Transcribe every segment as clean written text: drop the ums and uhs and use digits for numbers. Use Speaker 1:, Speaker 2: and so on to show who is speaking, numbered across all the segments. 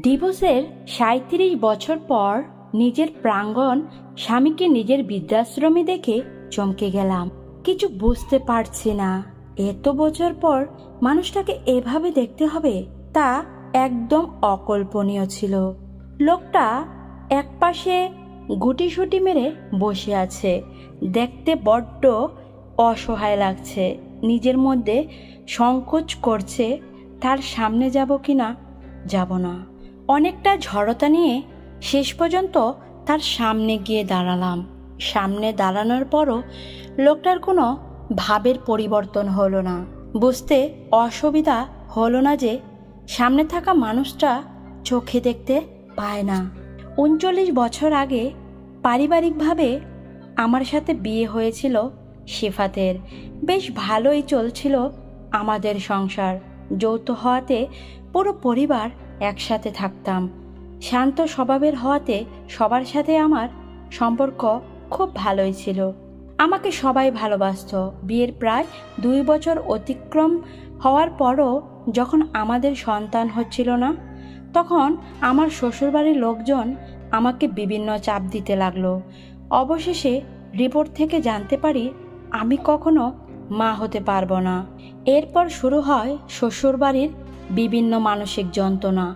Speaker 1: ডিভোর্সের ৩৭ বছর পর নিজের প্রাঙ্গণ স্বামীকে নিজের বৃদ্ধাশ্রমে দেখে চমকে গেলাম। কিছু বুঝতে পারছি না, এত বছর পর মানুষটাকে এভাবে দেখতে হবে তা একদম অকল্পনীয় ছিল। লোকটা একপাশে গুটিসুটি মেরে বসে আছে, দেখতে বড্ড অসহায় লাগছে। নিজের মধ্যে সংকোচ করছে, তার সামনে যাব কিনা। যাব না। অনেকটা ঝড়তা নিয়ে শেষ পর্যন্ত তার সামনে গিয়ে দাঁড়ালাম। সামনে দাঁড়ানোর পরও লোকটার কোনো ভাবের পরিবর্তন হলো না। বুঝতে অসুবিধা হলো না যে সামনে থাকা মানুষটা চোখে দেখতে পায় না। ৩৯ বছর আগে পারিবারিকভাবে আমার সাথে বিয়ে হয়েছিল সিফাতের। বেশ ভালোই চলছিল আমাদের সংসার। যৌথ হওয়াতে পুরো পরিবার একসাথে থাকতাম। শান্ত স্বভাবের হওয়াতে সবার সাথে আমার সম্পর্ক খুব ভালোই ছিল। আমাকে সবাই ভালোবাসতো। বিয়ের প্রায় ২ বছর অতিক্রম হওয়ার পরও যখন আমাদের সন্তান হচ্ছিল না, তখন আমার শ্বশুরবাড়ির লোকজন আমাকে বিভিন্ন চাপ দিতে লাগলো। অবশেষে রিপোর্ট থেকে জানতে পারি আমি কখনো মা হতে পারবো না। এরপর শুরু হয় শ্বশুরবাড়ির বিভিন্ন মানসিক যন্ত্রণা।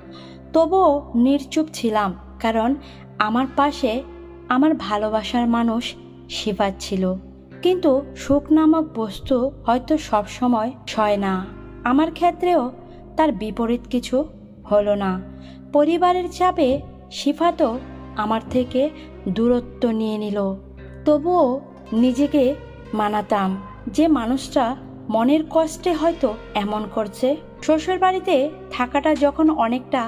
Speaker 1: তবুও নির্চুপ ছিলাম, কারণ আমার পাশে আমার ভালোবাসার মানুষ সিফাত ছিল। কিন্তু সুখ নামক বস্তু হয়তো সবসময় সয় না। আমার ক্ষেত্রেও তার বিপরীত কিছু হলো না। পরিবারের চাপে সিফাতও আমার থেকে দূরত্ব নিয়ে নিল। তবুও নিজেকে মানাতাম যে মানুষটা মনের কষ্টে হয়তো এমন করছে। শ্বশুরবাড়িতে থাকাটা যখন অনেকটা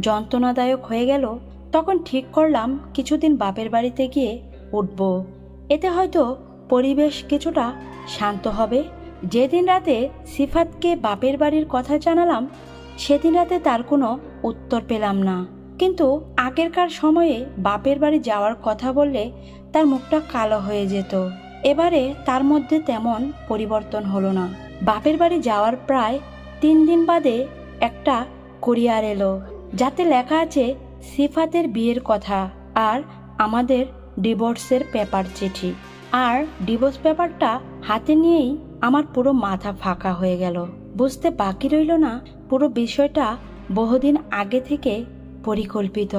Speaker 1: যন্ত্রণাদায়ক হয়ে গেল, তখন ঠিক করলাম কিছুদিন বাপের বাড়িতে গিয়ে উঠব। এতে হয়তো পরিবেশ কিছুটা শান্ত হবে। যেদিন রাতে সিফাতকে বাপের বাড়ির কথা জানালাম, সেদিন রাতে তার কোনো উত্তর পেলাম না। কিন্তু আগেরকার সময়ে বাপের বাড়ি যাওয়ার কথা বললে তার মুখটা কালো হয়ে যেত। এবারে তার মধ্যে তেমন পরিবর্তন হলো না। বাপের বাড়ি যাওয়ার প্রায় ৩ দিন বাদে একটা কুরিয়ার এলো, যাতে লেখা আছে সিফাতের বিয়ের কথা আর আমাদের ডিভোর্সের পেপার চিঠি। আর ডিভোর্স পেপারটা হাতে নিয়েই আমার পুরো মাথা ফাঁকা হয়ে গেল। বুঝতে বাকি রইল না পুরো বিষয়টা বহুদিন আগে থেকে পরিকল্পিত,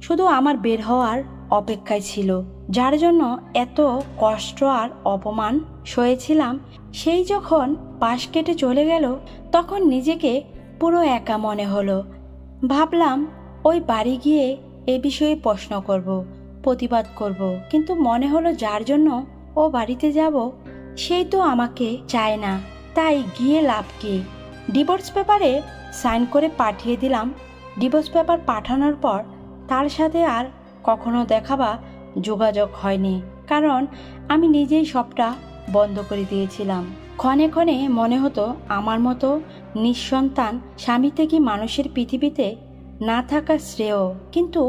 Speaker 1: শুধু আমার বের হওয়ার অপেক্ষায় ছিল। যার জন্য এত কষ্ট আর অপমান সয়েছিলাম, সেই যখন পাশ কেটে চলে গেল, তখন নিজেকে পুরো একা মনে হলো। ভাবলাম ওই বাড়ি গিয়ে এ বিষয়ে প্রশ্ন করব, প্রতিবাদ করব, কিন্তু মনে হলো যার জন্য ও বাড়িতে যাব সেই তো আমাকে চায় না, তাই গিয়ে লাভ কি। ডিভোর্স পেপারে সাইন করে পাঠিয়ে দিলাম। ডিভোর্স পেপার পাঠানোর পর তার সাথে আর কখনো দেখা বা যোগাযোগ হয়নি, কারণ আমি নিজেই সবটা বন্ধ করে দিয়েছিলাম। ক্ষণে ক্ষণে মনে হতো আমার মতো নিঃসন্তান স্বামী থেকে মানুষের পৃথিবীতে না থাকা শ্রেয়। কিন্তু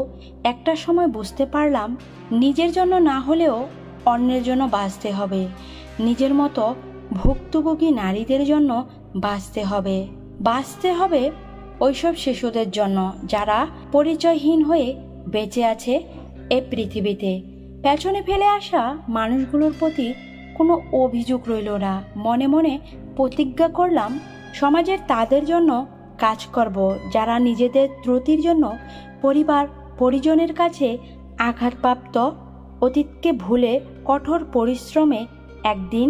Speaker 1: একটা সময় বুঝতে পারলাম নিজের জন্য না হলেও অন্যের জন্য বাঁচতে হবে। নিজের মতো ভুক্তভোগী নারীদের জন্য বাঁচতে হবে ওইসব শিশুদের জন্য যারা পরিচয়হীন হয়ে বেঁচে আছে এ পৃথিবীতে। পেছনে ফেলে আসা মানুষগুলোর প্রতি কোনো অভিযোগ রইল না। মনে মনে প্রতিজ্ঞা করলাম সমাজের তাদের জন্য কাজ করব যারা নিজেদের ত্রুটির জন্য পরিবার পরিজনের কাছে আঘাতপ্রাপ্ত। অতীতকে ভুলে কঠোর পরিশ্রমে একদিন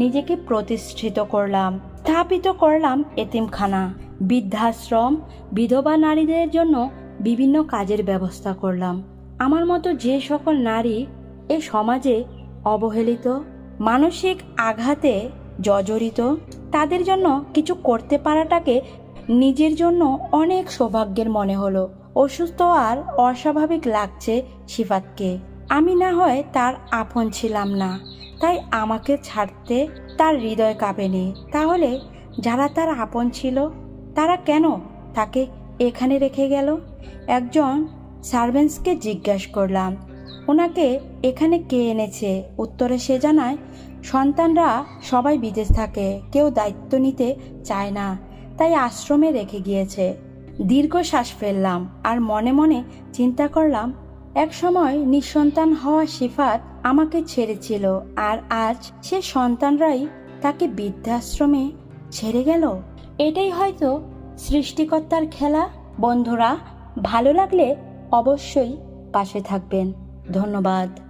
Speaker 1: নিজেকে প্রতিষ্ঠিত করলাম, স্থাপিত করলাম এতিমখানা, বৃদ্ধাশ্রম, বিধবা নারীদের জন্য বিভিন্ন কাজের ব্যবস্থা করলাম। আমার মতো যে সকল নারী এ সমাজে অবহেলিত, মানসিক আঘাতে জর্জরিত, তাদের জন্য কিছু করতে পারাটাকে নিজের জন্য অনেক সৌভাগ্যের মনে হলো। অসুস্থ আর অস্বাভাবিক লাগছে সিফাতকে। আমি না হয় তার আপন ছিলাম না, তাই আমাকে ছাড়তে তার হৃদয় কাঁপেনি। তাহলে যারা তার আপন ছিল তারা কেন তাকে এখানে রেখে গেল? একজন সার্ভেন্টসকে জিজ্ঞাসা করলাম, ওনাকে এখানে কে এনেছে? উত্তরে সে জানায়, সন্তানরা সবাই বিদেশ থাকে, কেউ দায়িত্ব নিতে চায় না, তাই আশ্রমে রেখে গিয়েছে। দীর্ঘশ্বাস ফেললাম আর মনে মনে চিন্তা করলাম, এক সময় নিঃসন্তান হওয়া সিফাত আমাকে ছেড়েছিল, আর আজ সে সন্তানরাই তাকে বৃদ্ধাশ্রমে ছেড়ে গেল। এটাই হয়তো সৃষ্টিকর্তার খেলা। বন্ধুরা, ভালো লাগলে অবশ্যই পাশে থাকবেন। ধন্যবাদ।